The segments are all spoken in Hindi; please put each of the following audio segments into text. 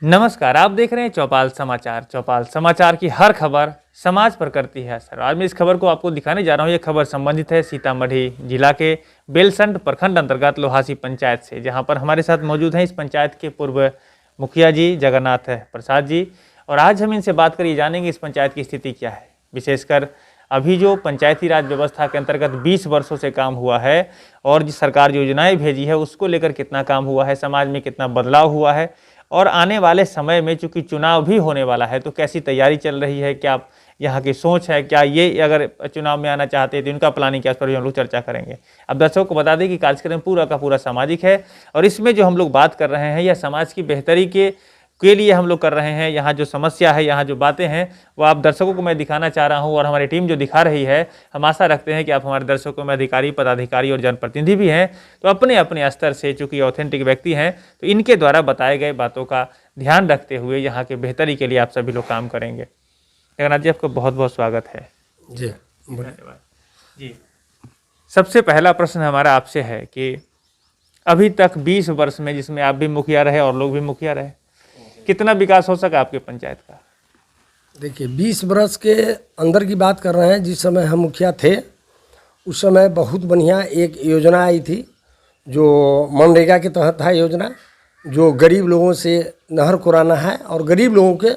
नमस्कार, आप देख रहे हैं चौपाल समाचार। चौपाल समाचार की हर खबर समाज पर करती है असर। आज मैं इस खबर को आपको दिखाने जा रहा हूँ। ये खबर संबंधित है सीतामढ़ी जिला के बेलसंड प्रखंड अंतर्गत लोहासी पंचायत से, जहाँ पर हमारे साथ मौजूद हैं इस पंचायत के पूर्व मुखिया जी जगन्नाथ प्रसाद जी। और आज हम इनसे बात करिए, जानेंगे इस पंचायत की स्थिति क्या है, विशेषकर अभी जो पंचायती राज व्यवस्था के अंतर्गत 20 वर्षों से काम हुआ है और जिस सरकार जो योजनाएं भेजी है उसको लेकर कितना काम हुआ है, समाज में कितना बदलाव हुआ है, और आने वाले समय में चूंकि चुनाव भी होने वाला है तो कैसी तैयारी चल रही है, क्या यहाँ की सोच है, क्या ये अगर चुनाव में आना चाहते हैं तो इनका प्लानिंग क्या, इस पर भी हम लोग चर्चा करेंगे। अब दर्शकों को बता दें कि कार्यक्रम पूरा का पूरा सामाजिक है और इसमें जो हम लोग बात कर रहे हैं यह समाज की बेहतरी के लिए हम लोग कर रहे हैं। यहाँ जो समस्या है, यहाँ जो बातें हैं वो आप दर्शकों को मैं दिखाना चाह रहा हूँ और हमारी टीम जो दिखा रही है। हम आशा रखते हैं कि आप हमारे दर्शकों में अधिकारी, पदाधिकारी और जनप्रतिनिधि भी हैं, तो अपने अपने स्तर से चूँकि ऑथेंटिक व्यक्ति हैं तो इनके द्वारा बताए गए बातों का ध्यान रखते हुए यहाँ के बेहतरी के लिए आप सभी लोग काम करेंगे। जगन्नाथ जी, आपका बहुत बहुत स्वागत है। जी धन्यवाद जी। सबसे पहला प्रश्न हमारा आपसे है कि अभी तक 20 वर्ष में, जिसमें आप भी मुखिया रहे और लोग भी मुखिया रहे, कितना विकास हो सका आपके पंचायत का? देखिए, 20 बरस के अंदर की बात कर रहे हैं। जिस समय हम मुखिया थे उस समय बहुत बढ़िया एक योजना आई थी जो मनरेगा के तहत था योजना, जो गरीब लोगों से नहर कुराना है और गरीब लोगों के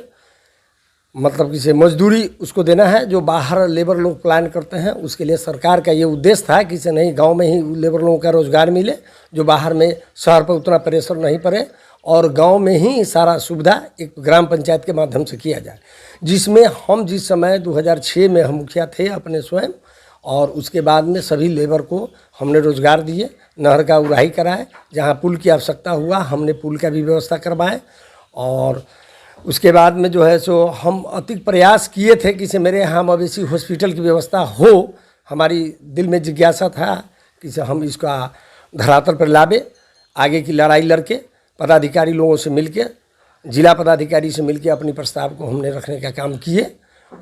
मतलब किसी मजदूरी उसको देना है। जो बाहर लेबर लोग प्लान करते हैं उसके लिए सरकार का ये उद्देश्य था कि से नहीं, गांव में ही लेबर लोगों का रोजगार मिले, जो बाहर में शहर पर उतना प्रेशर नहीं पड़े और गांव में ही सारा सुविधा एक ग्राम पंचायत के माध्यम से किया जाए। जिसमें हम जिस समय 2006 में हम मुखिया थे अपने स्वयं, और उसके बाद में सभी लेबर को हमने रोजगार दिए, नहर का उड़ाही कराए, जहाँ पुल की आवश्यकता हुआ हमने पुल का भी व्यवस्था करवाए। और उसके बाद में जो है सो हम अतिक प्रयास किए थे कि से मेरे यहाँ मवेशी हॉस्पिटल की व्यवस्था हो। हमारी दिल में जिज्ञासा था कि से हम इसका धरातल पर लावे। आगे की लड़ाई लड़के पदाधिकारी लोगों से मिलके, जिला पदाधिकारी से मिलके अपनी प्रस्ताव को हमने रखने का काम किए।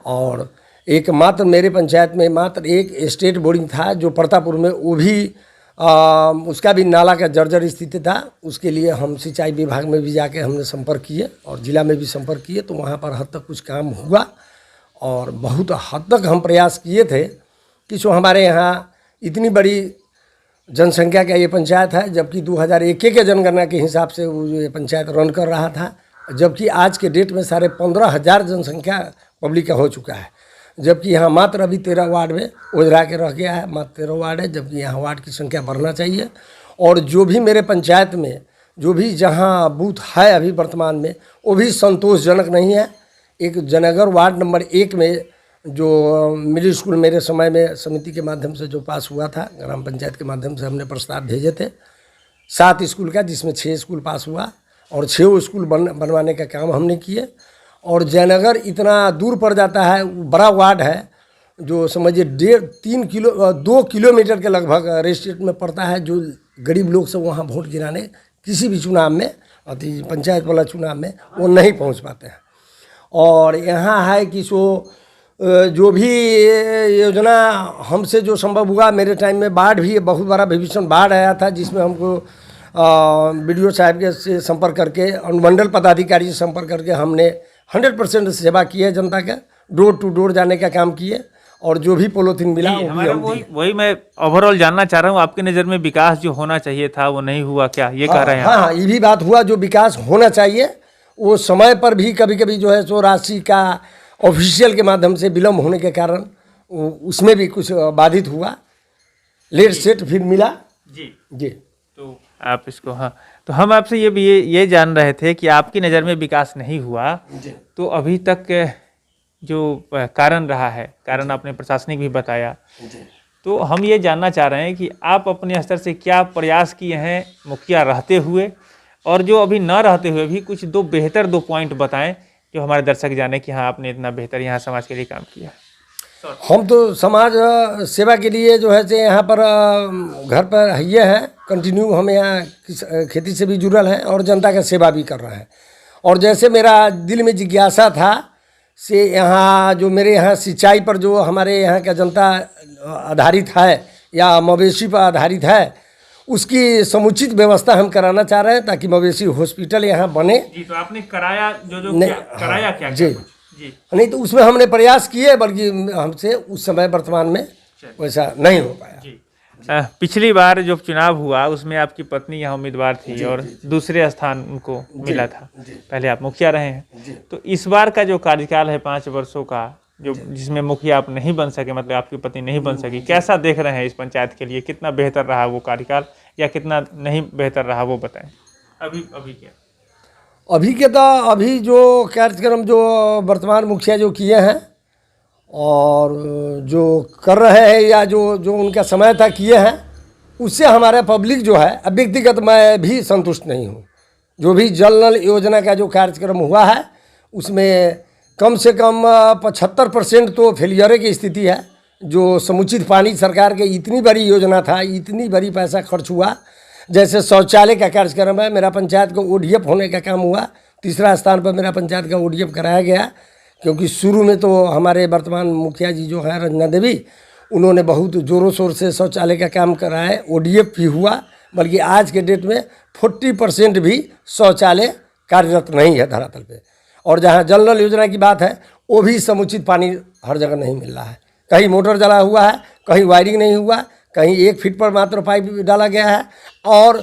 और एक मात्र मेरे पंचायत में मात्र एक स्टेट बोरिंग था जो प्रतापुर में, वो भी उसका भी नाला का जर्जर स्थिति था। उसके लिए हम सिंचाई विभाग में भी जाके हमने संपर्क किए और जिला में भी संपर्क किए, तो वहाँ पर हद तक कुछ काम हुआ। और बहुत हद तक हम प्रयास किए थे कि जो हमारे यहाँ इतनी बड़ी जनसंख्या का ये पंचायत है, जबकि 2001 के जनगणना के हिसाब से वो ये पंचायत रन कर रहा था, जबकि आज के डेट में 15,500 जनसंख्या पब्लिक का हो चुका है। जबकि यहाँ मात्र अभी 13 वार्ड में ओझरा के रह गया है, मात्र 13 वार्ड है, जबकि यहाँ वार्ड की संख्या बढ़ना चाहिए। और जो भी मेरे पंचायत में जो भी जहाँ बूथ है अभी वर्तमान में, वो भी संतोषजनक नहीं है। एक जयनगर वार्ड नंबर 1 में जो मिडिल स्कूल मेरे समय में समिति के माध्यम से जो पास हुआ था, ग्राम पंचायत के माध्यम से हमने प्रस्ताव भेजे थे 7 स्कूल का, जिसमें 6 स्कूल पास हुआ और 6 स्कूल बनवाने का काम हमने किए। और जयनगर इतना दूर पड़ जाता है, बड़ा वार्ड है जो समझिए 2 किलोमीटर के लगभग रेस्टेट में पड़ता है, जो गरीब लोग से वहाँ वोट गिराने किसी भी चुनाव में, अति पंचायत वाला चुनाव में वो नहीं पहुँच पाते हैं। और यहाँ है कि जो भी योजना हमसे जो संभव हुआ, मेरे टाइम में बाढ़ भी बहुत बड़ा भीषण बाढ़ आया था, जिसमें हमको BDO साहब के से संपर्क करके, अनुमंडल पदाधिकारी से संपर्क करके हमने 100% सेवा की है जनता का, डोर टू डोर जाने का काम किए। और जो भी पॉलिथीन मिला वही मैं ओवरऑल जानना चाह रहा हूँ, आपकी नज़र में विकास जो होना चाहिए था वो नहीं हुआ क्या, ये कह रहे हैं? हाँ, ये भी बात हुआ, जो विकास होना चाहिए वो समय पर भी कभी कभी जो है सो राशि का ऑफिशियल के माध्यम से विलम्ब होने के कारण उसमें भी कुछ बाधित हुआ, लेट सेट फिर मिला। जी तो आप इसको, हाँ, तो हम आपसे ये जान रहे थे कि आपकी नज़र में विकास नहीं हुआ, तो अभी तक जो कारण रहा है, कारण आपने प्रशासनिक भी बताया, तो हम ये जानना चाह रहे हैं कि आप अपने स्तर से क्या प्रयास किए हैं मुखिया रहते हुए, और जो अभी न रहते हुए भी कुछ बेहतर 2 पॉइंट बताएं जो हमारे दर्शक जाने कि हाँ आपने इतना बेहतर यहाँ समाज के लिए काम किया। हम तो समाज सेवा के लिए जो है से यहाँ पर घर पर ये है कंटिन्यू, हम यहाँ खेती से भी जुड़ल हैं और जनता का सेवा भी कर रहे हैं। और जैसे मेरा दिल में जिज्ञासा था से यहाँ जो मेरे यहाँ सिंचाई पर जो हमारे यहाँ का जनता आधारित है या मवेशी पर आधारित है, उसकी समुचित व्यवस्था हम कराना चाह रहे हैं ताकि मवेशी हॉस्पिटल यहाँ बने। जी, तो आपने कराया जो नहीं, कराया क्या जी जी नहीं तो उसमें हमने प्रयास किए, बल्कि हमसे उस समय वर्तमान में वैसा नहीं हो पाया। जी पिछली बार जो चुनाव हुआ उसमें आपकी पत्नी यहाँ उम्मीदवार थी और दूसरे स्थान उनको मिला था, पहले आप मुखिया रहे हैं। तो इस बार का जो कार्यकाल है 5 वर्षों का, जो जिसमें मुखिया आप नहीं बन सके, मतलब आपकी पत्नी नहीं बन सकी, कैसा देख रहे हैं इस पंचायत के लिए? कितना बेहतर रहा वो कार्यकाल या कितना नहीं बेहतर रहा वो बताएं। अभी क्या अभी जो कार्यक्रम जो वर्तमान मुखिया जो किए हैं और जो कर रहे हैं या जो उनका समय था किए हैं, उससे हमारा पब्लिक जो है, अब व्यक्तिगत मैं भी संतुष्ट नहीं हूँ। जो भी जल नल योजना का जो कार्यक्रम हुआ है उसमें कम से कम 75% तो फेलियर की स्थिति है। जो समुचित पानी सरकार के इतनी बड़ी योजना था, इतनी बड़ी पैसा खर्च हुआ, जैसे शौचालय का कार्यक्रम है, मेरा पंचायत को ODF होने का काम हुआ, तीसरा स्थान पर मेरा पंचायत का ODF कराया गया। क्योंकि शुरू में तो हमारे वर्तमान मुखिया जी जो है रंजना देवी, उन्होंने बहुत ज़ोरों शोर से शौचालय का काम कराया है, ODF भी हुआ, बल्कि आज के डेट में 40% भी शौचालय कार्यरत नहीं है धरातल पे। और जहाँ जल नल योजना की बात है, वो भी समुचित पानी हर जगह नहीं मिल रहा है। कहीं मोटर जला हुआ है, कहीं वायरिंग नहीं हुआ, कहीं 1 फीट पर मात्र पाइप डाला गया है, और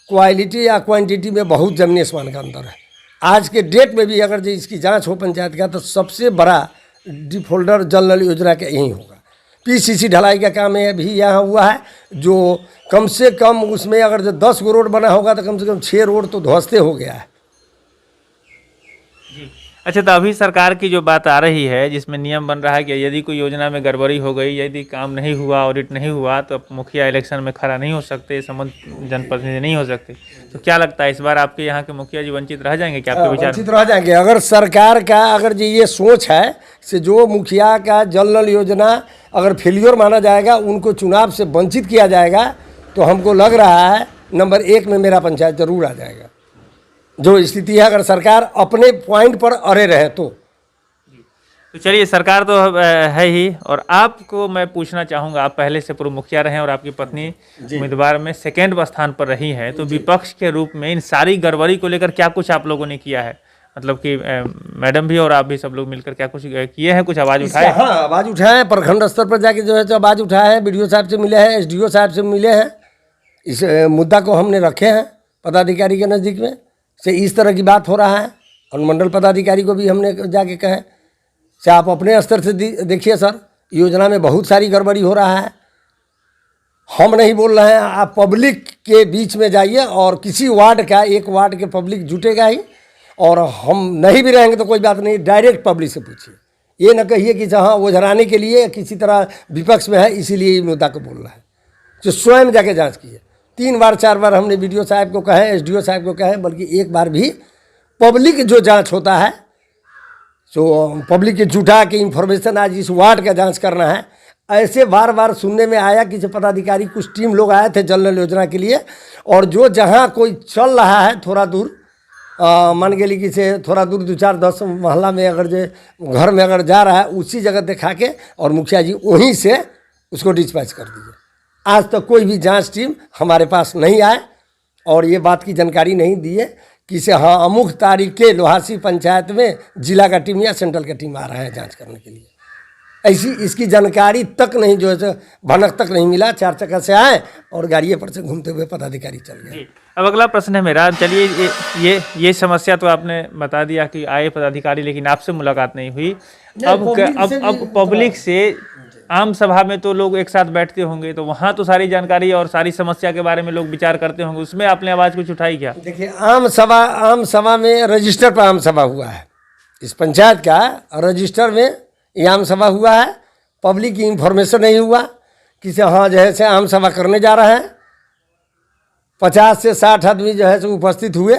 क्वालिटी या क्वांटिटी में बहुत ज़मीन आसमान का अंतर है। आज के डेट में भी अगर जो इसकी जांच हो पंचायत का, तो सबसे बड़ा डिफॉल्टर जल नल योजना का यही होगा। PCC ढलाई का काम है भी यहाँ हुआ है, जो कम से कम उसमें अगर जो 10 गो रोड बना होगा तो कम से कम 6 रोड तो ध्वस्ते हो गया है। अच्छा, तो अभी सरकार की जो बात आ रही है जिसमें नियम बन रहा है कि यदि कोई योजना में गड़बड़ी हो गई, यदि काम नहीं हुआ, ऑडिट नहीं हुआ, तो मुखिया इलेक्शन में खड़ा नहीं हो सकते, संबंध जनप्रतिनिधि नहीं हो सकते। तो क्या लगता है इस बार आपके यहाँ के मुखिया जी वंचित रह जाएंगे क्या? आपके विचार वंचित रह जाएंगे। अगर सरकार का अगर ये सोच है से जो मुखिया का जल नल योजना अगर फेलियर माना जाएगा, उनको चुनाव से वंचित किया जाएगा, तो हमको लग रहा है नंबर 1 में मेरा पंचायत जरूर आ जाएगा। जो स्थिति है, अगर सरकार अपने पॉइंट पर अड़े रहे तो चलिए, सरकार तो है ही। और आपको मैं पूछना चाहूँगा, आप पहले से पूर्व मुखिया रहे हैं और आपकी पत्नी उम्मीदवार में 2nd स्थान पर रही है, तो विपक्ष के रूप में इन सारी गड़बड़ी को लेकर क्या कुछ आप लोगों ने किया है? मतलब कि मैडम भी और आप भी सब लोग मिलकर क्या कुछ किए हैं? कुछ आवाज़ उठाए? हाँ, आवाज़ उठाए, प्रखंड स्तर पर जाके जो है तो आवाज़ उठाए हैं, BDO साहब से मिले हैं, SDO साहब से मिले हैं। इस मुद्दा को हमने रखे हैं पदाधिकारी के नज़दीक में से इस तरह की बात हो रहा है। अनुमंडल पदाधिकारी को भी हमने जाके कहे से आप अपने स्तर से देखिए सर, योजना में बहुत सारी गड़बड़ी हो रहा है। हम नहीं बोल रहे हैं, आप पब्लिक के बीच में जाइए और किसी वार्ड का, 1 वार्ड के पब्लिक जुटेगा ही, और हम नहीं भी रहेंगे तो कोई बात नहीं, डायरेक्ट पब्लिक से पूछिए। ये न कहिए कि जहाँ वो झराने के लिए किसी तरह विपक्ष में है इसीलिए ये मुद्दा को बोल रहा है। जो स्वयं जाके जाँच कीजिए। 3 बार 4 बार हमने BDO साहब को कहे, SDO साहब को कहे, बल्कि 1 बार भी पब्लिक जो जांच होता है, जो पब्लिक के जुटा के इन्फॉर्मेशन आज इस वार्ड का जांच करना है, ऐसे बार बार सुनने में आया कि जो पदाधिकारी कुछ टीम लोग आए थे जल नल योजना के लिए, और जो जहां कोई चल रहा है थोड़ा दूर, मान के लिए कि से थोड़ा दूर 2-4-10 मोहल्ला में अगर जो घर में अगर जा रहा है, उसी जगह दिखा के और मुखिया जी वहीं से उसको डिस्पैच कर दीजिए। आज तक कोई भी जांच टीम हमारे पास नहीं आए और ये बात की जानकारी नहीं दी है कि से हाँ अमुक तारीख के लोहासी पंचायत में जिला का टीम या सेंट्रल का टीम आ रहा है जांच करने के लिए। ऐसी इसकी जानकारी तक नहीं, जो है भनक तक नहीं मिला। 4 चक्का से आए और गाड़िए पर से घूमते हुए पदाधिकारी चल गए। अब अगला प्रश्न है मेरा। चलिए, ये समस्या तो आपने बता दिया कि आए पदाधिकारी, लेकिन आपसे मुलाकात नहीं हुई। अब पब्लिक से आम सभा में तो लोग एक साथ बैठते होंगे, तो वहाँ तो सारी जानकारी और सारी समस्या के बारे में लोग विचार करते होंगे, उसमें आपने आवाज़ कुछ उठाई क्या? देखिए, आम सभा में रजिस्टर पर आम सभा हुआ है। इस पंचायत का रजिस्टर में ये आम सभा हुआ है। पब्लिक की इंफॉर्मेशन नहीं हुआ कि से हाँ जैसे आम सभा करने जा रहे हैं। 50 से 60 आदमी जो है सो उपस्थित हुए,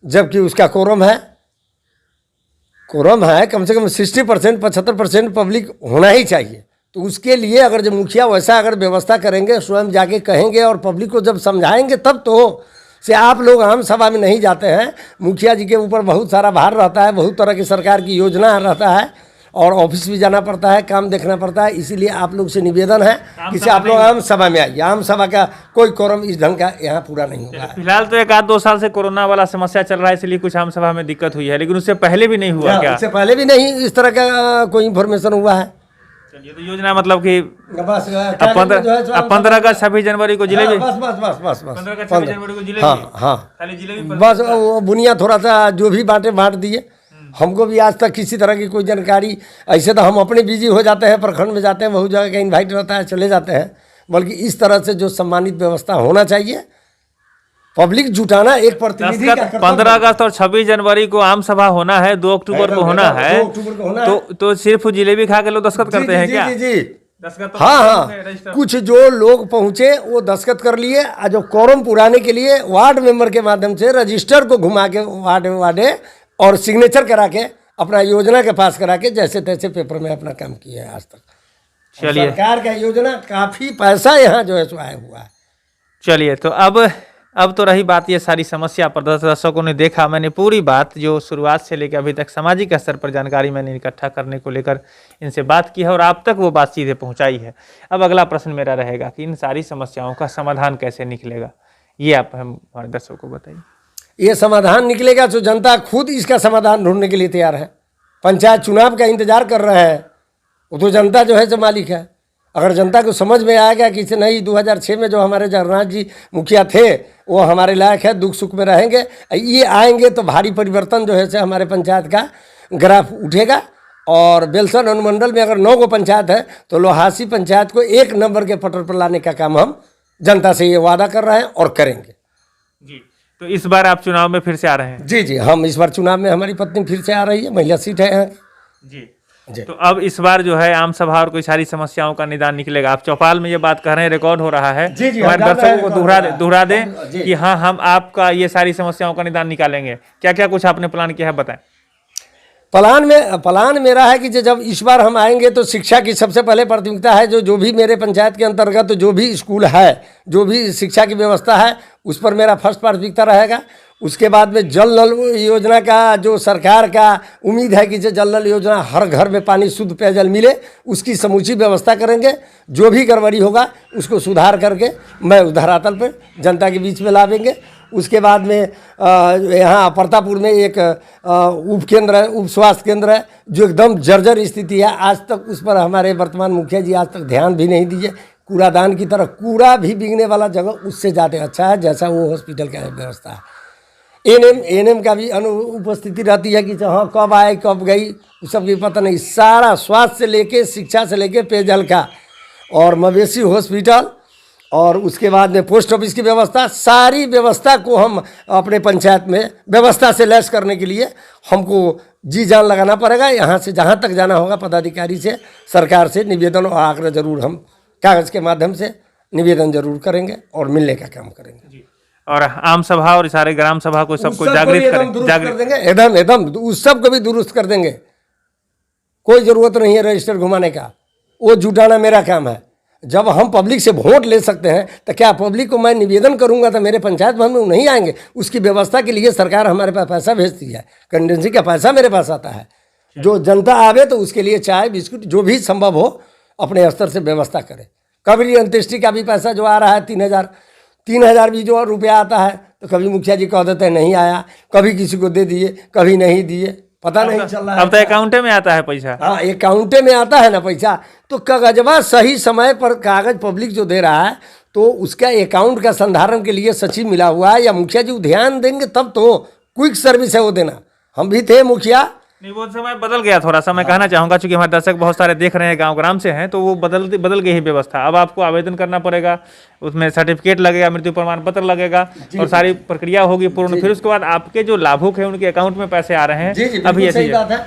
जबकि उसका कोरम है कम से कम 60%, 75% पब्लिक होना ही चाहिए। तो उसके लिए अगर जो मुखिया वैसा अगर व्यवस्था करेंगे, स्वयं जाके कहेंगे और पब्लिक को जब समझाएंगे, तब तो से आप लोग आम सभा में नहीं जाते हैं। मुखिया जी के ऊपर बहुत सारा भार रहता है, बहुत तरह की सरकार की योजना रहता है, और ऑफिस भी जाना पड़ता है, काम देखना पड़ता है। इसीलिए आप लोग से निवेदन है कि से आप लोग आम सभा में आइए। आम सभा का कोई कोरम इस ढंग का यहाँ पूरा नहीं होगा। फिलहाल तो 1-2 साल से कोरोना वाला समस्या चल रहा है, इसलिए कुछ आम सभा में दिक्कत हुई है, लेकिन उससे पहले भी नहीं हुआ क्या? इससे पहले भी नहीं इस तरह का कोई इन्फॉर्मेशन हुआ है। चलिए, तो योजना मतलब कि बस अब 15 अगस्त 26 जनवरी को जिलेबी, बस बस बस बस बस 15 अगस्त 26 जनवरी को जिलेबी, हाँ हाँ खाली जिलेबी बस वो बुनिया थोड़ा सा जो भी बांटे बांट दिए। हमको भी आज तक किसी तरह की कोई जानकारी, ऐसे तो हम अपने बिजी हो जाते हैं, प्रखंड में जाते हैं, बहुत जगह का इन्वाइट रहता है, चले जाते हैं। बल्कि इस तरह से जो सम्मानित व्यवस्था होना चाहिए, पब्लिक जुटाना एक प्रतिनिधि का कर्तव्य। 15 अगस्त और 26 जनवरी को आम सभा होना है, 2 अक्टूबर को होना है, 2 अक्टूबर को होना तो सिर्फ जिलेबी खा के लोग दस्तखत करते हैं क्या? जी जी दस्तखत तो हाँ करते हैं, हाँ, रजिस्टर। कुछ जो लोग पहुंचे वो दस्तखत कर लिए, और जो कोरम पुराने के लिए वार्ड मेंबर के माध्यम से रजिस्टर को घुमा के वार्डे और सिग्नेचर करा के अपना योजना के पास करा के जैसे तैसे पेपर में अपना काम किया है आज तक। चलिए सरकार का योजना काफी पैसा यहाँ जो है सो आया हुआ है। चलिए, तो अब तो रही बात ये सारी समस्या पर। दर्शकों ने देखा, मैंने पूरी बात जो शुरुआत से लेकर अभी तक सामाजिक स्तर पर जानकारी मैंने इकट्ठा करने को लेकर इनसे बात की है और आप तक वो बात सीधे पहुंचाई है। अब अगला प्रश्न मेरा रहेगा कि इन सारी समस्याओं का समाधान कैसे निकलेगा, ये आप हमारे दर्शकों को बताइए। ये समाधान निकलेगा तो जनता खुद इसका समाधान ढूंढने के लिए तैयार है। पंचायत चुनाव का इंतजार कर रहे हैं, वो तो जनता जो है जो मालिक है। अगर जनता को समझ में आएगा कि नहीं 2006 में जो हमारे जगन्नाथ जी मुखिया थे वो हमारे लायक है, दुख सुख में रहेंगे, ये आएंगे तो भारी परिवर्तन जो है से हमारे पंचायत का ग्राफ उठेगा। और बेलसन अनुमंडल में अगर 9 गो पंचायत है तो लोहासी पंचायत को 1 नंबर के पटल पर लाने का काम हम जनता से ये वादा कर रहे हैं और करेंगे जी। तो इस बार आप चुनाव में फिर से आ रहे हैं? जी जी, हम इस बार चुनाव में, हमारी पत्नी फिर से आ रही है, महिला सीट है यहाँ जी। जी। तो अब इस बार जो है आम सभा और कोई सारी समस्याओं का निदान निकलेगा। आप चौपाल में ये बात कह रहे हैं, रिकॉर्ड हो रहा है, जी जी, हमारे हम दर्शकों को दोहरा दें जी। कि हाँ, हम आपका ये सारी समस्याओं का निदान निकालेंगे। क्या क्या कुछ आपने प्लान किया है, बताएं। प्लान मेरा है कि जब इस बार हम आएंगे तो शिक्षा की सबसे पहले प्राथमिकता है। जो भी मेरे पंचायत के अंतर्गत जो भी स्कूल है, जो भी शिक्षा की व्यवस्था है, उस पर मेरा फर्स्ट प्राथमिकता रहेगा। उसके बाद में जल नल योजना का जो सरकार का उम्मीद है कि जल नल योजना हर घर में पानी शुद्ध पेयजल मिले, उसकी समूची व्यवस्था करेंगे। जो भी गड़बड़ी होगा उसको सुधार करके मैं उस धरातल पर जनता के बीच में लावेंगे। उसके बाद में यहाँ प्रतापपुर में एक उप केंद्र है, उप स्वास्थ्य केंद्र है, जो एकदम जर्जर स्थिति है। आज तक उस पर हमारे वर्तमान मुखिया जी आज तक ध्यान भी नहीं दिए। कूड़ादान की तरह कूड़ा भी बिकने वाला जगह उससे ज़्यादा अच्छा है जैसा वो हॉस्पिटल का व्यवस्था है। एएनएम का भी अनुपस्थिति रहती है कि हाँ कब आए कब गई, उस सब की पता नहीं। सारा स्वास्थ्य से लेके, शिक्षा से लेके, पेयजल का और मवेशी हॉस्पिटल और उसके बाद में पोस्ट ऑफिस की व्यवस्था, सारी व्यवस्था को हम अपने पंचायत में व्यवस्था से लैस करने के लिए हमको जी जान लगाना पड़ेगा। यहाँ से जहाँ तक जाना होगा पदाधिकारी से, सरकार से निवेदन और आग्रह जरूर हम कागज़ के माध्यम से निवेदन जरूर करेंगे और मिलने का काम करेंगे। और आम सभा और सारे ग्राम सभा को सबको जागृत कर देंगे, एकदम उस सब को भी दुरुस्त कर देंगे। कोई ज़रूरत नहीं है रजिस्टर घुमाने का, वो जुटाना मेरा काम है। जब हम पब्लिक से वोट ले सकते हैं तो क्या पब्लिक को मैं निवेदन करूंगा तो मेरे पंचायत भवन में नहीं आएंगे? उसकी व्यवस्था के लिए सरकार हमारे पास पैसा भेजती है, कंडेंसी का पैसा मेरे पास आता है। जो जनता आवे तो उसके लिए चाय बिस्कुट जो भी संभव हो अपने स्तर से व्यवस्था करे। कभी अंत्येष्टि का भी पैसा जो आ रहा है 3,000 भी जो रुपया आता है तो कभी मुखिया जी कह देते हैं नहीं आया, कभी किसी को दे दिए, कभी नहीं दिए, पता नहीं चल रहा है। अब तो अकाउंटे में आता है पैसा। हाँ, अकाउंटे में आता है ना पैसा, तो कागजवा सही समय पर कागज पब्लिक जो दे रहा है तो उसका अकाउंट का संधारण के लिए सचिव मिला हुआ है या मुखिया जी ध्यान देंगे तब तो। क्विक सर्विस है वो देना। हम भी थे मुखिया, नहीं वो समय बदल गया थोड़ा सा, मैं कहना चाहूँगा, चूंकि हमारे दर्शक बहुत सारे देख रहे हैं गांव ग्राम से हैं, तो वो बदल गई है व्यवस्था। अब आपको आवेदन करना पड़ेगा, उसमें सर्टिफिकेट लगेगा, मृत्यु प्रमाण पत्र लगेगा और सारी प्रक्रिया होगी पूर्ण। फिर उसके बाद आपके जो लाभुक है उनके अकाउंट में पैसे आ रहे हैं। अभी ऐसी बात है,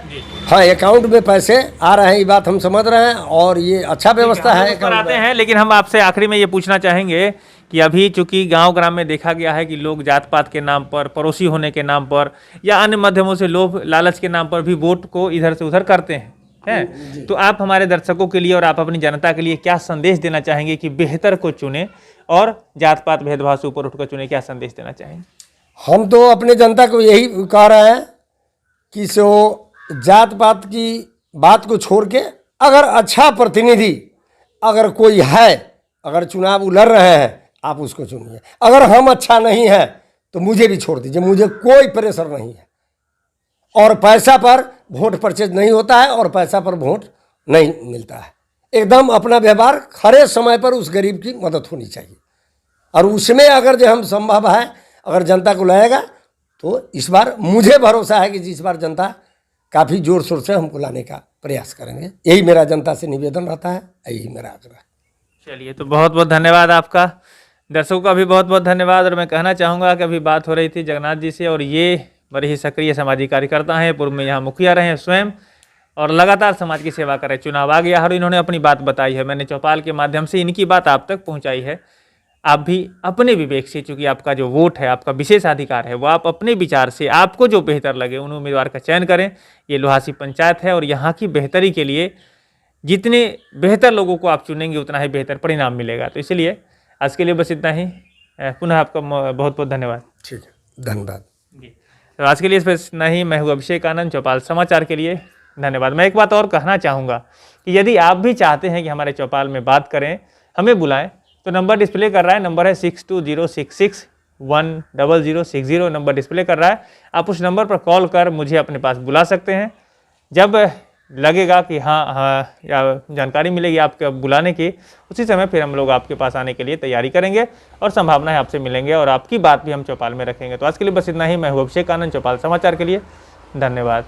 हाँ अकाउंट में पैसे आ रहे हैं, ये बात हम समझ रहे हैं और ये अच्छा व्यवस्था है। आते हैं, लेकिन हम आपसे आखिरी में ये पूछना चाहेंगे कि अभी चूंकि गांव ग्राम में देखा गया है कि लोग जात पात के नाम पर, पड़ोसी होने के नाम पर या अन्य माध्यमों से लोभ लालच के नाम पर भी वोट को इधर से उधर करते हैं। तो आप हमारे दर्शकों के लिए और आप अपनी जनता के लिए क्या संदेश देना चाहेंगे कि बेहतर को चुने और जात पात भेदभाव से ऊपर उठकर चुने? क्या संदेश देना चाहेंगे? हम तो अपने जनता को यही कह रहे हैं कि सो जात पात की बात को छोड़ के अगर अच्छा प्रतिनिधि अगर कोई है, अगर चुनाव वो लड़ रहे हैं, आप उसको चुनिए। अगर हम अच्छा नहीं है तो मुझे भी छोड़ दीजिए, मुझे कोई प्रेशर नहीं है। और पैसा पर वोट परचेज नहीं होता है और पैसा पर वोट नहीं मिलता है। एकदम अपना व्यवहार खरे समय पर उस गरीब की मदद होनी चाहिए, और उसमें अगर जो हम संभव है अगर जनता को लाएगा तो इस बार मुझे भरोसा है कि इस बार जनता काफ़ी जोर शोर से हमको लाने का प्रयास करेंगे। यही मेरा जनता से निवेदन रहता है, यही मेरा आग्रह। चलिए, तो बहुत बहुत धन्यवाद आपका। दर्शकों का भी बहुत बहुत धन्यवाद। और मैं कहना चाहूँगा कि अभी बात हो रही थी जगन्नाथ जी से, और ये बड़े ही सक्रिय सामाजिक कार्यकर्ता हैं, पूर्व में यहाँ मुखिया रहे हैं स्वयं, और लगातार समाज की सेवा कर रहे। चुनाव आ गया और इन्होंने अपनी बात बताई है, मैंने चौपाल के माध्यम से इनकी बात आप तक पहुँचाई है। आप भी अपने विवेक से, चूँकि आपका जो वोट है, आपका विशेषाधिकार है, वो आप अपने विचार से आपको जो बेहतर लगे उन उम्मीदवार का चयन करें। ये लोहासी पंचायत है और यहाँ की बेहतरी के लिए जितने बेहतर लोगों को आप चुनेंगे उतना ही बेहतर परिणाम मिलेगा। तो इसलिए आज के लिए बस इतना ही। पुनः आपका बहुत बहुत धन्यवाद। ठीक है, धन्यवाद जी। तो आज के लिए बस इतना ही। मैं हूँ अभिषेक आनंद, चौपाल समाचार के लिए धन्यवाद। मैं एक बात और कहना चाहूँगा कि यदि आप भी चाहते हैं कि हमारे चौपाल में बात करें, हमें बुलाएं, तो नंबर डिस्प्ले कर रहा है, नंबर है 6206610060, नंबर डिस्प्ले कर रहा है। आप उस नंबर पर कॉल कर मुझे अपने पास बुला सकते हैं। जब लगेगा कि हाँ या जानकारी मिलेगी आपके बुलाने की, उसी समय फिर हम लोग आपके पास आने के लिए तैयारी करेंगे और संभावना है आपसे मिलेंगे और आपकी बात भी हम चौपाल में रखेंगे। तो आज के लिए बस इतना ही। मैं हूँ अभिषेक आनंद, चौपाल समाचार के लिए धन्यवाद।